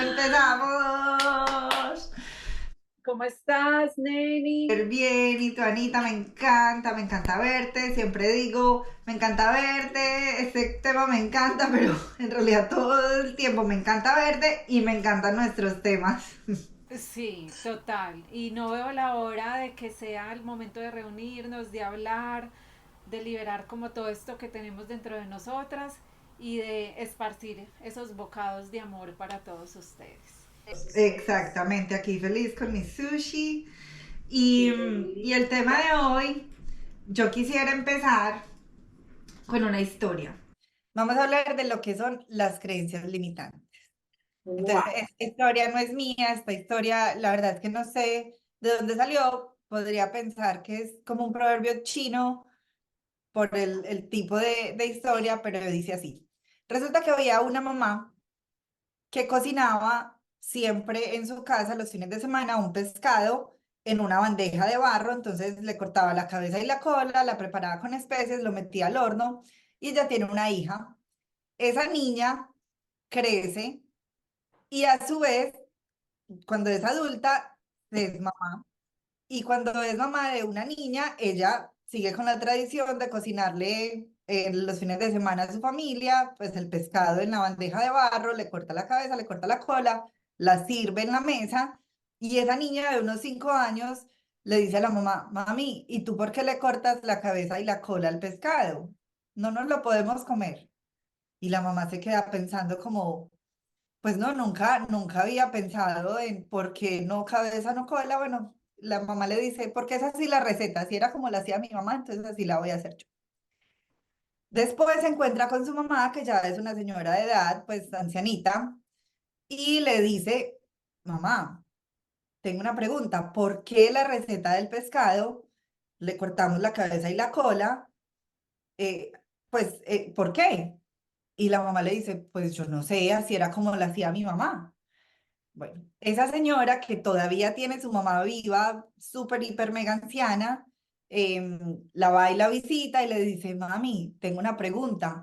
¡Empezamos! ¿Cómo estás, Neni? Súper bien, y tu Anita, me encanta verte, siempre digo, me encanta verte, este tema me encanta, pero en realidad todo el tiempo me encanta verte y me encantan nuestros temas. Sí, total. Y no veo la hora de que sea el momento de reunirnos, de hablar, de liberar como todo esto que tenemos dentro de nosotras y de esparcir esos bocados de amor para todos ustedes. Exactamente, aquí feliz con mi sushi. Y el tema de hoy, yo quisiera empezar con una historia. Vamos a hablar de lo que son las creencias limitantes. Entonces, Wow. esta historia no es mía, esta historia, la verdad es que no sé de dónde salió. Podría pensar que es como un proverbio chino por el tipo de historia, pero dice así. Resulta que había una mamá que cocinaba siempre en su casa los fines de semana un pescado en una bandeja de barro, entonces le cortaba la cabeza y la cola, la preparaba con especies, lo metía al horno y ella tiene una hija. Esa niña crece y a su vez cuando es adulta, es mamá. Y cuando es mamá de una niña, ella sigue con la tradición de cocinarle los fines de semana a su familia, pues el pescado en la bandeja de barro, le corta la cabeza, le corta la cola, la sirve en la mesa. Y esa niña de unos 5 años le dice a la mamá, mami, ¿y tú por qué le cortas la cabeza y la cola al pescado? No nos lo podemos comer. Y la mamá se queda pensando como, pues no, nunca había pensado en por qué no cabeza, no cola. Bueno, la mamá le dice, porque es así la receta, si era como la hacía mi mamá, entonces así la voy a hacer yo. Después se encuentra con su mamá, que ya es una señora de edad, pues ancianita, y le dice, mamá, tengo una pregunta, ¿por qué la receta del pescado le cortamos la cabeza y la cola? Eh, ¿Por qué? Y la mamá le dice, pues yo no sé, así era como la hacía mi mamá. Bueno, esa señora que todavía tiene su mamá viva, súper, hiper, mega anciana, la va y la visita y le dice, mami, tengo una pregunta.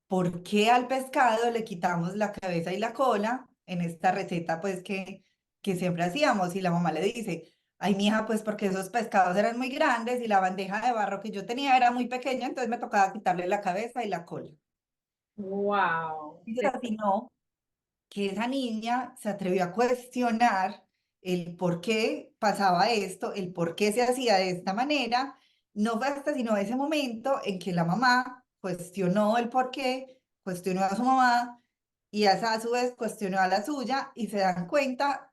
¿Por qué al pescado le quitamos la cabeza y la cola en esta receta, pues, que siempre hacíamos? Y la mamá le dice, ay, mija, pues porque esos pescados eran muy grandes y la bandeja de barro que yo tenía era muy pequeña, entonces me tocaba quitarle la cabeza y la cola. Wow. Y así no que esa niña se atrevió a cuestionar el por qué pasaba esto, el por qué se hacía de esta manera. No fue hasta sino ese momento en que la mamá cuestionó el por qué, cuestionó a su mamá y esa a su vez cuestionó a la suya y se dan cuenta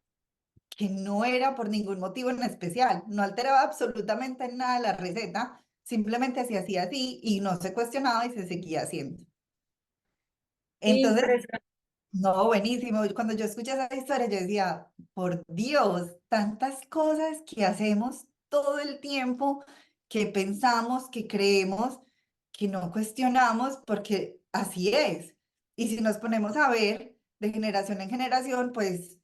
que no era por ningún motivo en especial, no alteraba absolutamente en nada la receta, simplemente se hacía así y no se cuestionaba y se seguía haciendo. Entonces, Impresionante. no, buenísimo. Cuando yo escuché esa historia, yo decía, por Dios, tantas cosas que hacemos todo el tiempo, que pensamos, que creemos, que no cuestionamos, porque así es. Y si nos ponemos a ver de generación en generación, pues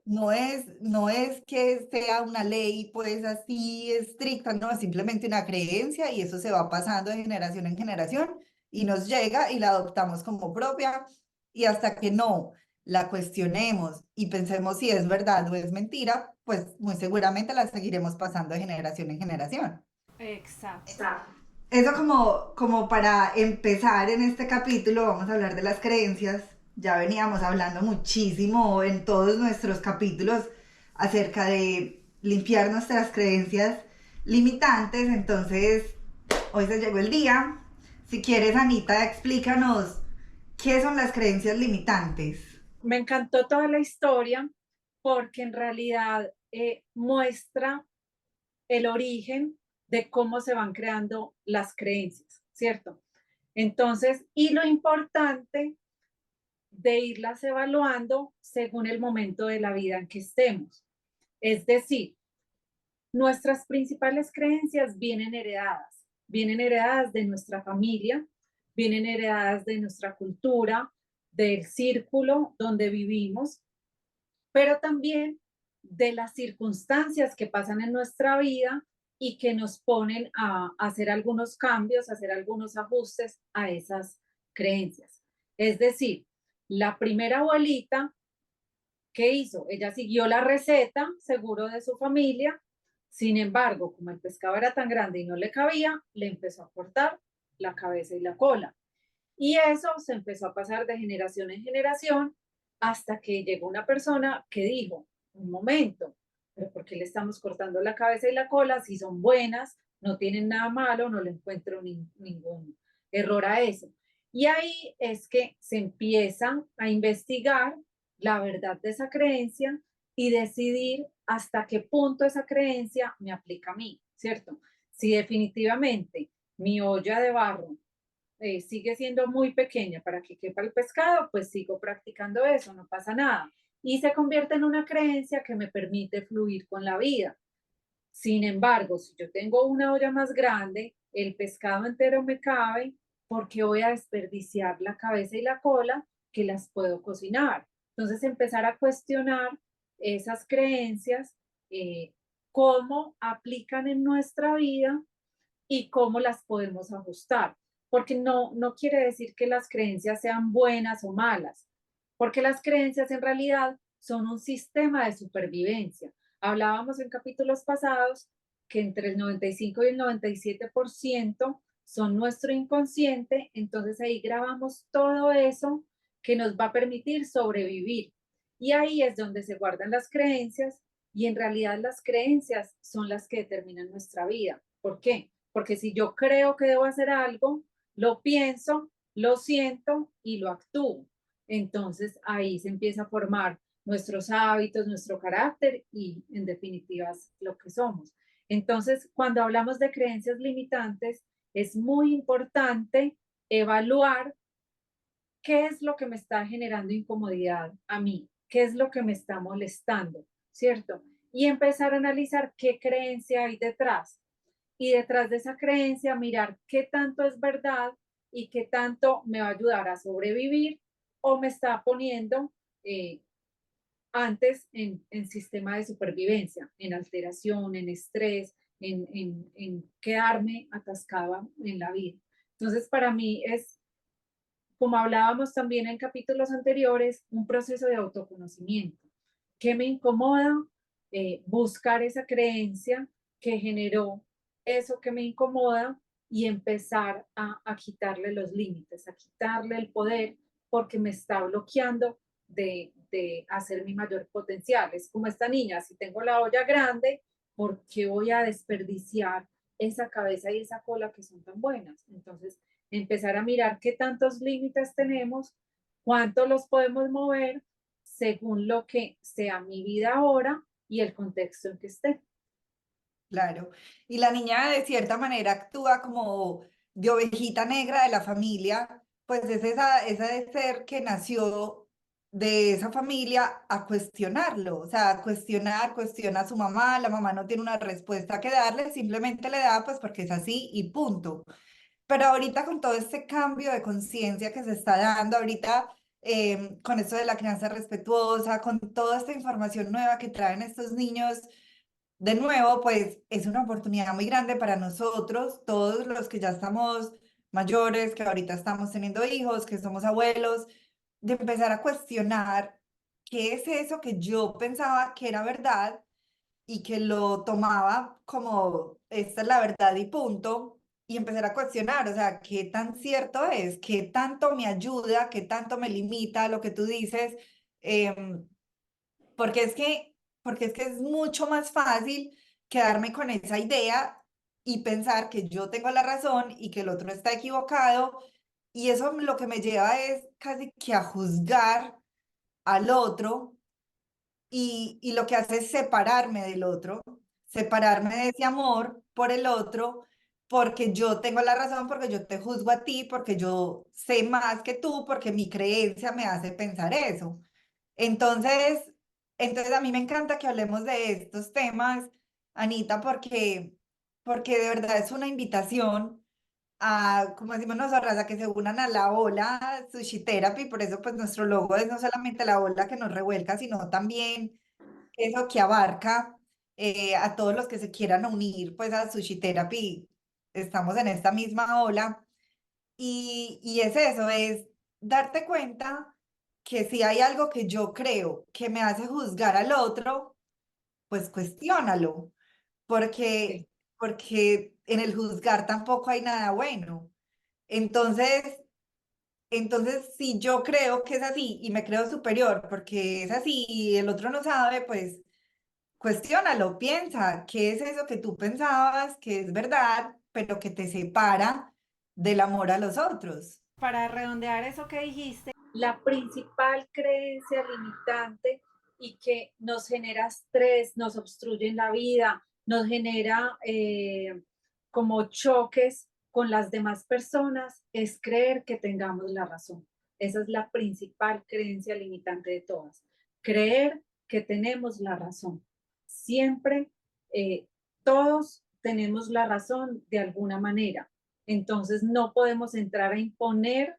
no es que sea una ley pues así estricta, no, es simplemente una creencia y eso se va pasando de generación en generación y nos llega y la adoptamos como propia y hasta que no la cuestionemos y pensemos si es verdad o es mentira, pues muy seguramente la seguiremos pasando de generación en generación. Exacto. Exacto. Eso como para empezar en este capítulo, vamos a hablar de las creencias. Ya veníamos hablando muchísimo en todos nuestros capítulos acerca de limpiar nuestras creencias limitantes, entonces hoy se llegó el día. Si quieres, Anita, explícanos qué son las creencias limitantes. Me encantó toda la historia porque en realidad muestra el origen de cómo se van creando las creencias, ¿cierto? Entonces, y lo importante de irlas evaluando según el momento de la vida en que estemos. Es decir, nuestras principales creencias vienen heredadas de nuestra familia, vienen heredadas de nuestra cultura, del círculo donde vivimos, pero también de las circunstancias que pasan en nuestra vida y que nos ponen a hacer algunos cambios, a hacer algunos ajustes a esas creencias. Es decir, la primera abuelita ¿Qué hizo? Ella siguió la receta, seguro de su familia. Sin embargo, como el pescado era tan grande y no le cabía, le empezó a cortar la cabeza y la cola. Y eso se empezó a pasar de generación en generación hasta que llegó una persona que dijo, un momento, pero ¿por qué le estamos cortando la cabeza y la cola si son buenas, no tienen nada malo, no le encuentro ningún error a eso? Y ahí es que se empiezan a investigar la verdad de esa creencia y decidir hasta qué punto esa creencia me aplica a mí, ¿cierto? Si definitivamente mi olla de barro sigue siendo muy pequeña para que quepa el pescado, pues sigo practicando eso, no pasa nada. Y se convierte en una creencia que me permite fluir con la vida. Sin embargo, si yo tengo una olla más grande, el pescado entero me cabe, porque voy a desperdiciar la cabeza y la cola que las puedo cocinar. Entonces, empezar a cuestionar esas creencias, cómo aplican en nuestra vida y cómo las podemos ajustar. Porque no quiere decir que las creencias sean buenas o malas, porque las creencias en realidad son un sistema de supervivencia. Hablábamos en capítulos pasados que entre el 95 y el 97% son nuestro inconsciente, entonces ahí grabamos todo eso que nos va a permitir sobrevivir. Y ahí es donde se guardan las creencias y en realidad las creencias son las que determinan nuestra vida. ¿Por qué? Porque si yo creo que debo hacer algo, lo pienso, lo siento y lo actúo. Entonces ahí se empieza a formar nuestros hábitos, nuestro carácter y en definitiva lo que somos. Entonces, cuando hablamos de creencias limitantes, es muy importante evaluar qué es lo que me está generando incomodidad a mí, qué es lo que me está molestando, ¿cierto? Y empezar a analizar qué creencia hay detrás. Y detrás de esa creencia, mirar qué tanto es verdad y qué tanto me va a ayudar a sobrevivir o me está poniendo antes en sistema de supervivencia, en alteración, en estrés, en quedarme atascada en la vida. Entonces, para mí es, como hablábamos también en capítulos anteriores, un proceso de autoconocimiento. ¿Qué me incomoda? Buscar esa creencia que generó eso que me incomoda y empezar a quitarle los límites, a quitarle el poder, porque me está bloqueando de hacer mi mayor potencial. Es como esta niña, si tengo la olla grande, ¿por qué voy a desperdiciar esa cabeza y esa cola que son tan buenas? Entonces, empezar a mirar qué tantos límites tenemos, cuánto los podemos mover según lo que sea mi vida ahora y el contexto en que esté. Claro. Y la niña de cierta manera actúa como de ovejita negra de la familia, pues es esa de ser que nació de esa familia a cuestionarlo, o sea, a cuestiona a su mamá, la mamá no tiene una respuesta que darle, simplemente le da pues porque es así y punto. Pero ahorita con todo este cambio de conciencia que se está dando, ahorita con esto de la crianza respetuosa, con toda esta información nueva que traen estos niños, de nuevo, pues es una oportunidad muy grande para nosotros, todos los que ya estamos mayores, que ahorita estamos teniendo hijos, que somos abuelos, de empezar a cuestionar qué es eso que yo pensaba que era verdad y que lo tomaba como esta es la verdad y punto, y empezar a cuestionar, o sea, qué tan cierto es, qué tanto me ayuda, qué tanto me limita lo que tú dices, em, porque es que, porque es que es mucho más fácil quedarme con esa idea y pensar que yo tengo la razón y que el otro está equivocado, y eso lo que me lleva es casi que a juzgar al otro y lo que hace es separarme del otro, separarme de ese amor por el otro, porque yo tengo la razón, porque yo te juzgo a ti, porque yo sé más que tú, porque mi creencia me hace pensar eso. Entonces, entonces a mí me encanta que hablemos de estos temas, Anita, porque de verdad es una invitación a, como decimos nosotras, a que se unan a la ola Sushi Therapy. Por eso pues nuestro logo es no solamente la ola que nos revuelca, sino también eso que abarca a todos los que se quieran unir pues a Sushi Therapy. Estamos en esta misma ola y es eso, es darte cuenta que si hay algo que yo creo que me hace juzgar al otro, pues cuestiónalo, Sí, porque en el juzgar tampoco hay nada bueno. Entonces, si yo creo que es así y me creo superior porque es así y el otro no sabe, pues cuestiónalo, piensa, ¿qué es eso que tú pensabas que es verdad, pero que te separa del amor a los otros? para redondear eso que dijiste, la principal creencia limitante y que nos genera estrés, nos obstruye en la vida, nos genera como choques con las demás personas, es creer que tengamos la razón. Esa es la principal creencia limitante de todas. Creer que tenemos la razón. Siempre, todos tenemos la razón de alguna manera. Entonces no podemos entrar a imponer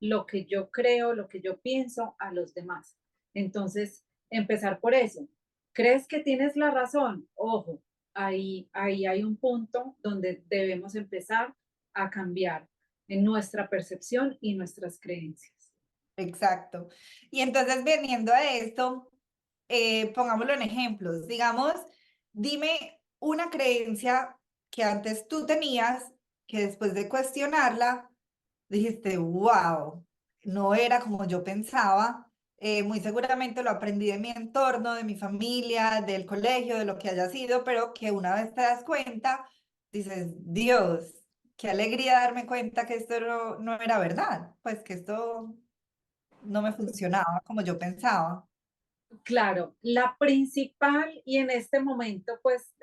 lo que yo creo, lo que yo pienso a los demás. Entonces, empezar por eso. ¿Crees que tienes la razón? Ojo, ahí hay un punto donde debemos empezar a cambiar en nuestra percepción y nuestras creencias. Exacto. Y entonces, viniendo a esto, pongámoslo en ejemplos. Digamos, dime una creencia que antes tú tenías, que después de cuestionarla, dijiste, wow, no era como yo pensaba. Muy seguramente lo aprendí de mi entorno, de mi familia, del colegio, de lo que haya sido, pero que una vez te das cuenta, dices, Dios, qué alegría darme cuenta que esto no era verdad, pues que esto no me funcionaba como yo pensaba. Claro, la principal y en este momento pues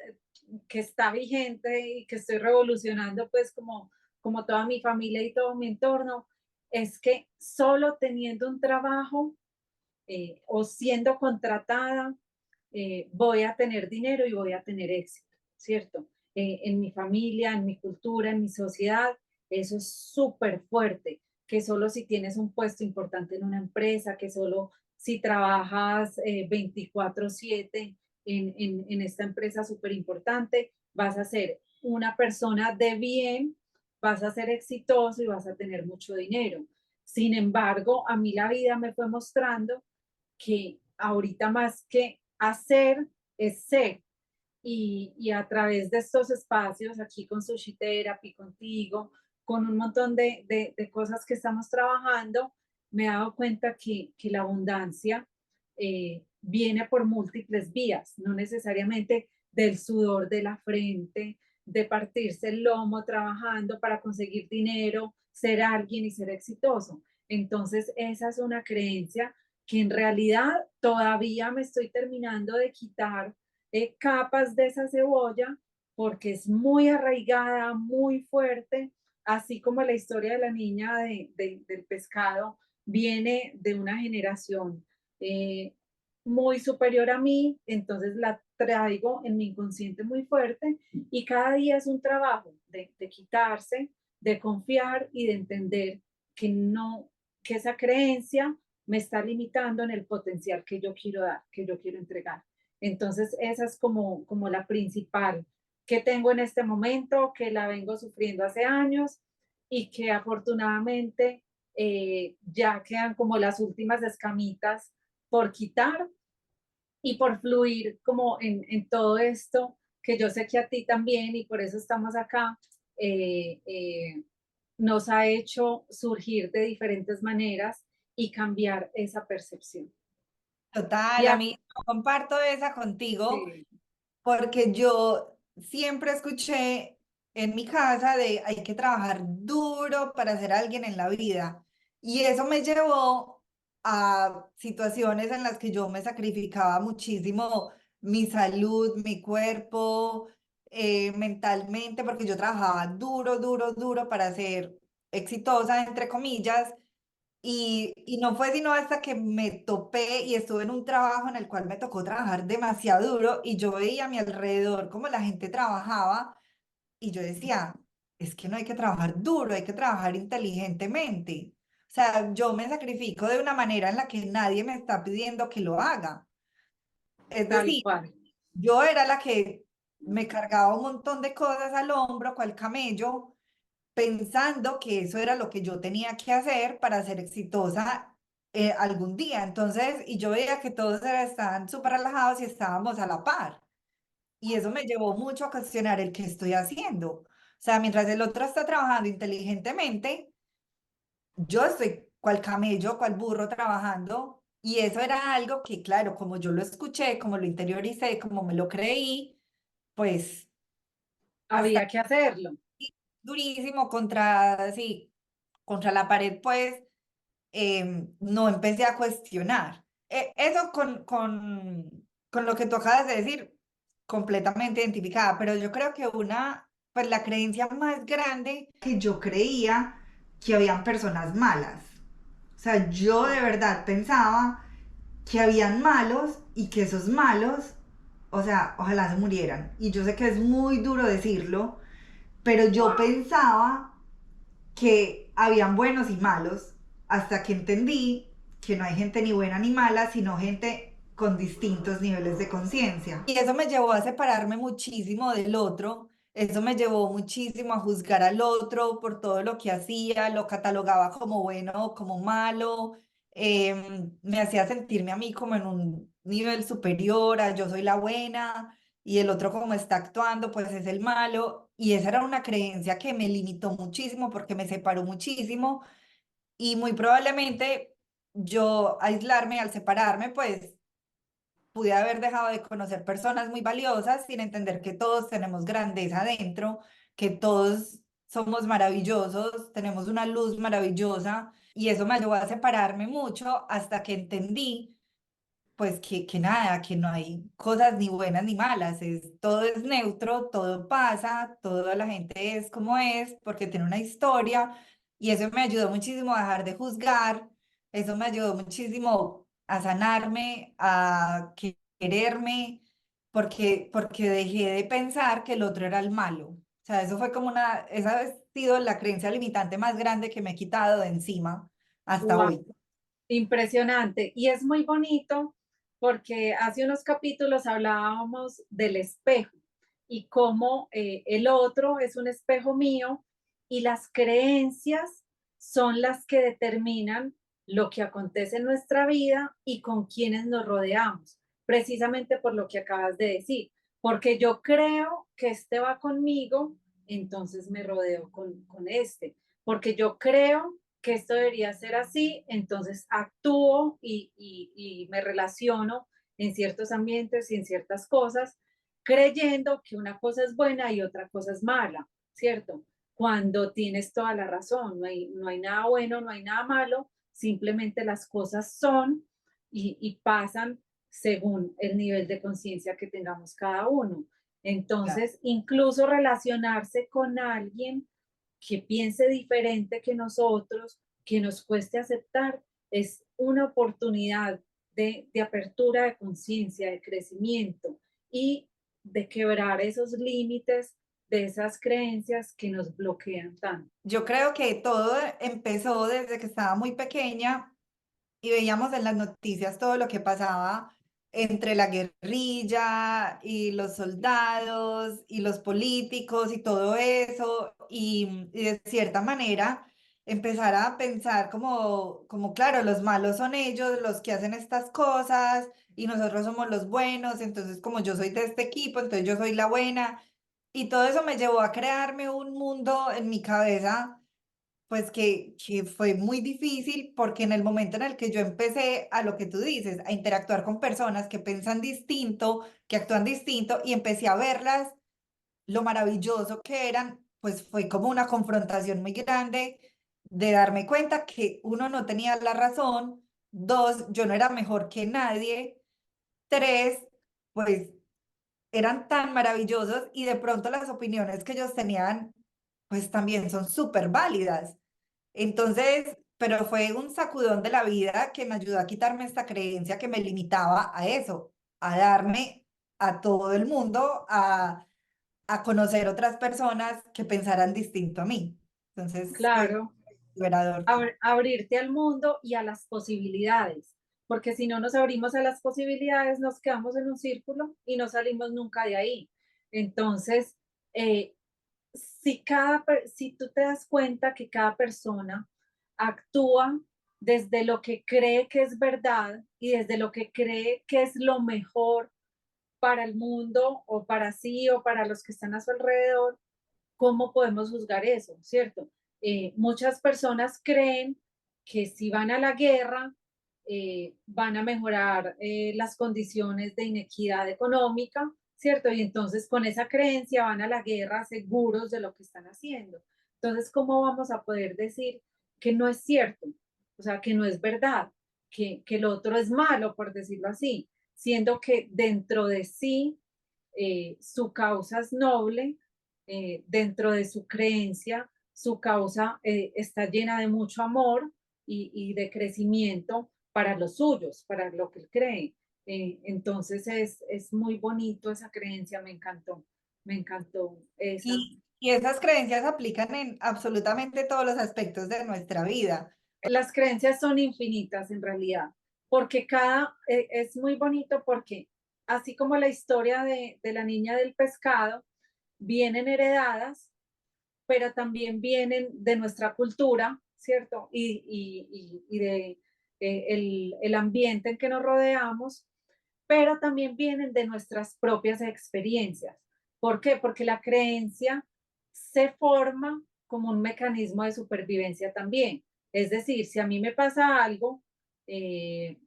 que está vigente y que estoy revolucionando pues como toda mi familia y todo mi entorno, es que solo teniendo un trabajo o siendo contratada voy a tener dinero y voy a tener éxito, ¿cierto? En mi familia, en mi cultura, en mi sociedad, eso es súper fuerte, que solo si tienes un puesto importante en una empresa, que solo si trabajas 24/7 en esta empresa súper importante, vas a ser una persona de bien, vas a ser exitoso y vas a tener mucho dinero. Sin embargo, a mí la vida me fue mostrando que ahorita más que hacer es ser. Y a través de estos espacios, aquí con Sushi Therapy, contigo, con un montón de cosas que estamos trabajando, me he dado cuenta que la abundancia viene por múltiples vías, no necesariamente del sudor de la frente, de partirse el lomo trabajando para conseguir dinero, ser alguien y ser exitoso. Entonces, esa es una creencia que en realidad todavía me estoy terminando de quitar capas de esa cebolla porque es muy arraigada, muy fuerte, así como la historia de la niña del pescado viene de una generación eh, muy superior a mí, entonces la traigo en mi inconsciente muy fuerte y cada día es un trabajo de quitarse, de confiar y de entender que no, que esa creencia me está limitando en el potencial que yo quiero dar, que yo quiero entregar. Entonces, esa es como la principal que tengo en este momento, que la vengo sufriendo hace años y que afortunadamente ya quedan como las últimas escamitas por quitar y por fluir como en todo esto, que yo sé que a ti también y por eso estamos acá, eh, eh, nos ha hecho surgir de diferentes maneras y cambiar esa percepción. Total, a Ya, mí comparto esa contigo sí, porque yo siempre escuché en mi casa de hay que trabajar duro para ser alguien en la vida. Y eso me llevó a situaciones en las que yo me sacrificaba muchísimo mi salud, mi cuerpo, mentalmente, porque yo trabajaba duro, duro, duro para ser exitosa, entre comillas. Y no fue sino hasta que me topé y estuve en un trabajo en el cual me tocó trabajar demasiado duro y yo veía a mi alrededor cómo la gente trabajaba y yo decía, es que no hay que trabajar duro, hay que trabajar inteligentemente. O sea, yo me sacrifico de una manera en la que nadie me está pidiendo que lo haga. Es tal decir, cual. yo era la que me cargaba un montón de cosas al hombro, cual camello, pensando que eso era lo que yo tenía que hacer para ser exitosa algún día. Entonces, y yo veía que todos estaban súper relajados y estábamos a la par. Y eso me llevó mucho a cuestionar el que estoy haciendo. O sea, mientras el otro está trabajando inteligentemente, yo estoy cual camello, cual burro trabajando. Y eso era algo que, claro, como yo lo escuché, como lo interioricé, como me lo creí, pues hasta Había que hacerlo. durísimo contra, sí, contra la pared, pues no empecé a cuestionar. Eso con lo que tú acabas de decir, completamente identificada, pero yo creo que pues la creencia más grande que yo creía que habían personas malas. O sea, yo de verdad pensaba que habían malos y que esos malos, o sea, ojalá se murieran. Y yo sé que es muy duro decirlo, pero yo pensaba que habían buenos y malos hasta que entendí que no hay gente ni buena ni mala, sino gente con distintos niveles de conciencia. Y eso me llevó a separarme muchísimo del otro, eso me llevó muchísimo a juzgar al otro por todo lo que hacía, lo catalogaba como bueno o como malo, me hacía sentirme a mí como en un nivel superior, a yo soy la buena y el otro como está actuando, pues es el malo. Y esa era una creencia que me limitó muchísimo porque me separó muchísimo y muy probablemente yo aislarme, al separarme, pues pude haber dejado de conocer personas muy valiosas sin entender que todos tenemos grandeza dentro, que todos somos maravillosos, tenemos una luz maravillosa y eso me ayudó a separarme mucho hasta que entendí pues que nada, que no hay cosas ni buenas ni malas, todo es neutro, todo pasa, toda la gente es como es, porque tiene una historia, y eso me ayudó muchísimo a dejar de juzgar, eso me ayudó muchísimo a sanarme, a quererme, porque dejé de pensar que el otro era el malo. O sea, eso fue como esa ha sido la creencia limitante más grande que me he quitado de encima hasta Wow, hoy. impresionante. Y es muy bonito porque hace unos capítulos hablábamos del espejo y cómo el otro es un espejo mío y las creencias son las que determinan lo que acontece en nuestra vida y con quienes nos rodeamos, precisamente por lo que acabas de decir, porque yo creo que este va conmigo, entonces me rodeo con este, porque yo creo que esto debería ser así, entonces actúo y me relaciono en ciertos ambientes y en ciertas cosas, creyendo que una cosa es buena y otra cosa es mala, ¿cierto? Cuando tienes toda la razón, no hay nada bueno, no hay nada malo, simplemente las cosas son y pasan según el nivel de conciencia que tengamos cada uno. Claro. Entonces, incluso relacionarse con alguien que piense diferente que nosotros, que nos cueste aceptar, es una oportunidad de apertura de conciencia, de crecimiento y de quebrar esos límites de esas creencias que nos bloquean tanto. Yo creo que todo empezó desde que estaba muy pequeña y veíamos en las noticias todo lo que pasaba entre la guerrilla y los soldados y los políticos y todo eso, y de cierta manera empezar a pensar como, claro, los malos son ellos los que hacen estas cosas y nosotros somos los buenos, entonces como yo soy de este equipo, entonces yo soy la buena, y todo eso me llevó a crearme un mundo en mi cabeza pues que fue muy difícil porque en el momento en el que yo empecé a lo que tú dices, a interactuar con personas que piensan distinto, que actúan distinto y empecé a verlas lo maravilloso que eran, pues fue como una confrontación muy grande de darme cuenta que uno no tenía la razón, dos, yo no era mejor que nadie, tres, pues eran tan maravillosos y de pronto las opiniones que ellos tenían, pues también son súper válidas. Entonces, pero fue un sacudón de la vida que me ayudó a quitarme esta creencia que me limitaba a eso, a darme a todo el mundo, a conocer otras personas que pensaran distinto a mí. Entonces, fue Claro, liberador. abrirte al mundo y a las posibilidades, porque si no nos abrimos a las posibilidades, nos quedamos en un círculo y no salimos nunca de ahí. Entonces, eh, si tú te das cuenta que cada persona actúa desde lo que cree que es verdad y desde lo que cree que es lo mejor para el mundo o para sí o para los que están a su alrededor, ¿cómo podemos juzgar eso, cierto? Muchas personas creen que si van a la guerra, van a mejorar las condiciones de inequidad económica, ¿cierto? Y entonces con esa creencia van a la guerra seguros de lo que están haciendo. Entonces, ¿cómo vamos a poder decir que no es cierto? O sea, que no es verdad, que el otro es malo, por decirlo así, siendo que dentro de sí su causa es noble, dentro de su creencia, su causa está llena de mucho amor y de crecimiento para los suyos, para lo que él cree. Entonces es muy bonito esa creencia, me encantó esa. Y esas creencias aplican en absolutamente todos los aspectos de nuestra vida. Las creencias son infinitas en realidad, porque es muy bonito porque así como la historia de la niña del pescado, vienen heredadas, pero también vienen de nuestra cultura, ¿cierto? Y de el ambiente en que nos rodeamos, pero también vienen de nuestras propias experiencias. ¿Por qué? Porque la creencia se forma como un mecanismo de supervivencia también. Es decir, si a mí me pasa algo eh,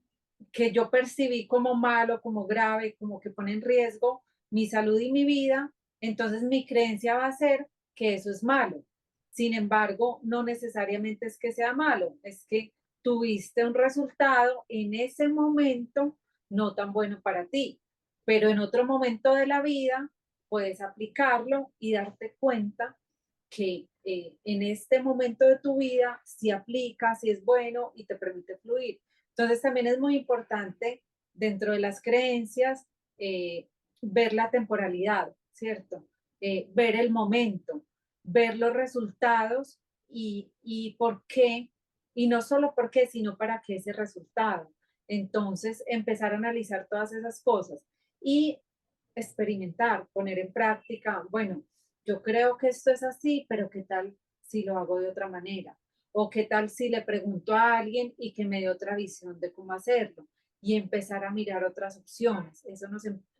que yo percibí como malo, como grave, como que pone en riesgo mi salud y mi vida, entonces mi creencia va a ser que eso es malo. Sin embargo, no necesariamente es que sea malo, es que tuviste un resultado en ese momento no tan bueno para ti, pero en otro momento de la vida puedes aplicarlo y darte cuenta que en este momento de tu vida si aplica, si es bueno y te permite fluir. Entonces también es muy importante dentro de las creencias eh, ver la temporalidad, ¿cierto? Ver el momento, ver los resultados y por qué, y no solo por qué, sino para qué ese resultado. Entonces, empezar a analizar todas esas cosas y experimentar, poner en práctica, bueno, yo creo que esto es así, pero ¿qué tal si lo hago de otra manera? ¿O qué tal si le pregunto a alguien y que me dé otra visión de cómo hacerlo? Y empezar a mirar otras opciones. Eso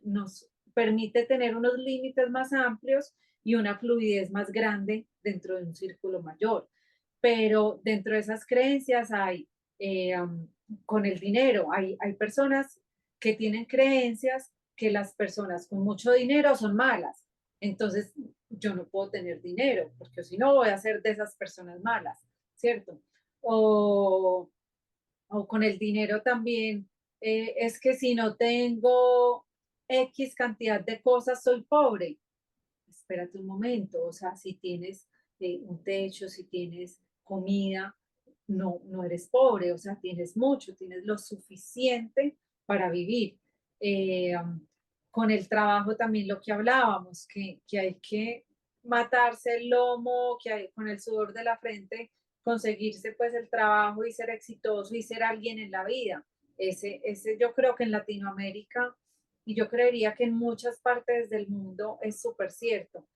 nos permite tener unos límites más amplios y una fluidez más grande dentro de un círculo mayor. Pero dentro de esas creencias hay, con el dinero, hay personas que tienen creencias que las personas con mucho dinero son malas. Entonces, yo no puedo tener dinero, porque si no voy a ser de esas personas malas, ¿cierto? O, o con el dinero también, es que si no tengo X cantidad de cosas, soy pobre. Espérate un momento, o sea, si tienes un techo, si tienes comida, no eres pobre, o sea, tienes mucho, tienes lo suficiente para vivir. Con el trabajo también lo que hablábamos, que hay que matarse el lomo, que hay, con el sudor de la frente, conseguirse pues el trabajo y ser exitoso y ser alguien en la vida. Ese yo creo que en Latinoamérica y yo creería que en muchas partes del mundo es súper cierto.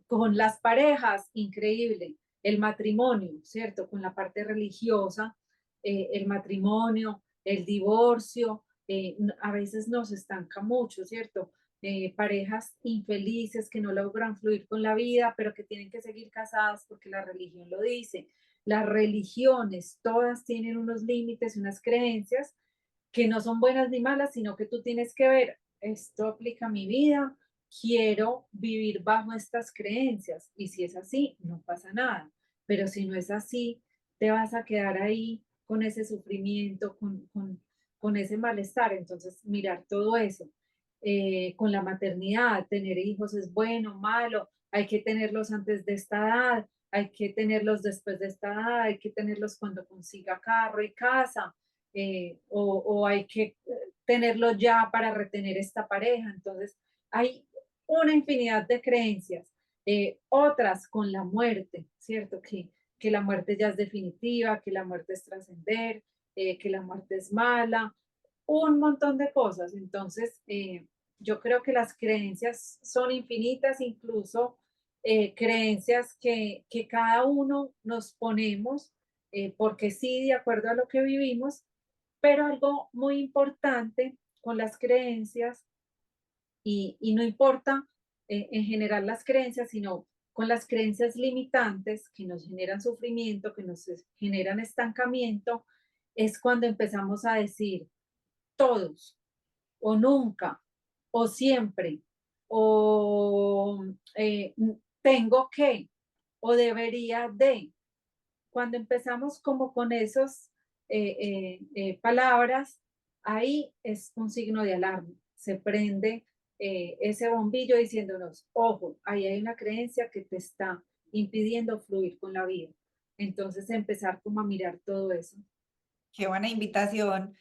Con las parejas, increíble. El matrimonio, ¿cierto? Con la parte religiosa, el matrimonio, el divorcio, a veces nos estanca mucho, ¿cierto? Parejas infelices que no logran fluir con la vida, pero que tienen que seguir casadas porque la religión lo dice. Las religiones, todas tienen unos límites, unas creencias que no son buenas ni malas, sino que tú tienes que ver, esto aplica a mi vida, quiero vivir bajo estas creencias. Y si es así, no pasa nada. Pero si no es así, te vas a quedar ahí con ese sufrimiento, con ese malestar. Entonces, mirar todo eso. Con la maternidad, tener hijos es bueno, malo, hay que tenerlos antes de esta edad, hay que tenerlos después de esta edad, hay que tenerlos cuando consiga carro y casa, o hay que tenerlo ya para retener esta pareja. Entonces, hay una infinidad de creencias. Otras con la muerte, ¿cierto? Que la muerte ya es definitiva, que la muerte es trascender, que la muerte es mala, un montón de cosas. Entonces, yo creo que las creencias son infinitas, incluso creencias que cada uno nos ponemos porque sí, de acuerdo a lo que vivimos, pero algo muy importante con las creencias, y no importa en general las creencias, sino con las creencias limitantes que nos generan sufrimiento, que nos generan estancamiento, es cuando empezamos a decir todos, o nunca, o siempre, o tengo que, o debería de. Cuando empezamos como con esas palabras, ahí es un signo de alarma. Se prende ese bombillo diciéndonos, ojo, ahí hay una creencia que te está impidiendo fluir con la vida. Entonces empezar como a mirar todo eso. Qué buena invitación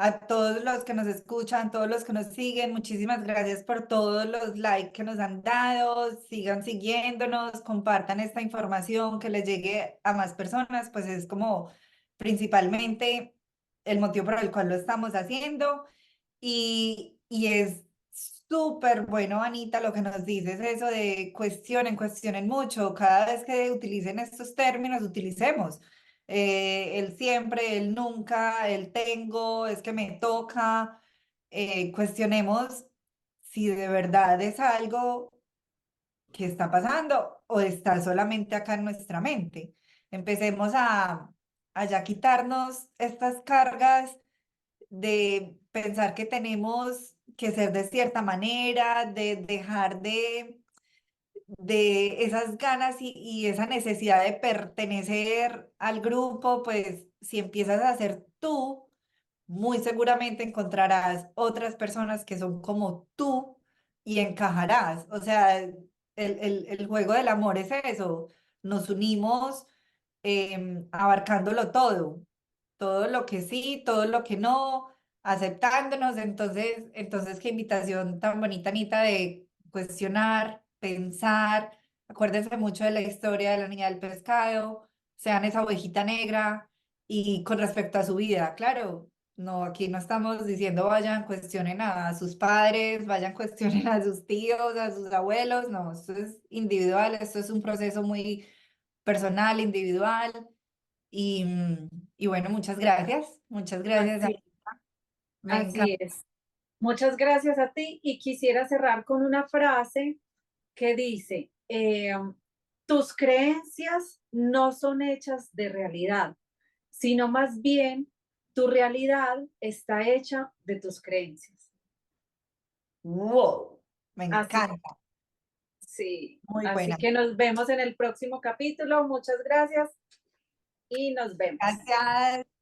a todos los que nos escuchan, todos los que nos siguen. Muchísimas gracias por todos los likes que nos han dado. Sigan siguiéndonos, compartan esta información, que les llegue a más personas, pues es como principalmente el motivo por el cual lo estamos haciendo. Y es súper bueno, Anita, lo que nos dices, eso de cuestionen mucho. Cada vez que utilicen estos términos, utilicemos el siempre, el nunca, el tengo, es que me toca. Cuestionemos si de verdad es algo que está pasando o está solamente acá en nuestra mente. Empecemos a ya quitarnos estas cargas de pensar que tenemos que ser de cierta manera, de dejar de esas ganas y esa necesidad de pertenecer al grupo, pues si empiezas a ser tú, muy seguramente encontrarás otras personas que son como tú y encajarás. O sea, el juego del amor es eso, nos unimos abarcándolo todo lo que sí, todo lo que no, aceptándonos. Entonces, qué invitación tan bonita, Anita, de cuestionar, pensar. Acuérdense mucho de la historia de la niña del pescado, sean esa ovejita negra y con respecto a su vida, claro. No, aquí no estamos diciendo vayan, cuestionen a sus padres, vayan, cuestionen a sus tíos, a sus abuelos. No, esto es individual, esto es un proceso muy personal, individual. Y, y bueno, muchas gracias. Muchas gracias. Así, Me así encanta. es. Muchas gracias a ti y quisiera cerrar con una frase que dice, tus creencias no son hechas de realidad, sino más bien tu realidad está hecha de tus creencias. Wow, me Así, encanta. sí, Muy así buena. que nos vemos en el próximo capítulo. Muchas gracias y nos vemos. Gracias.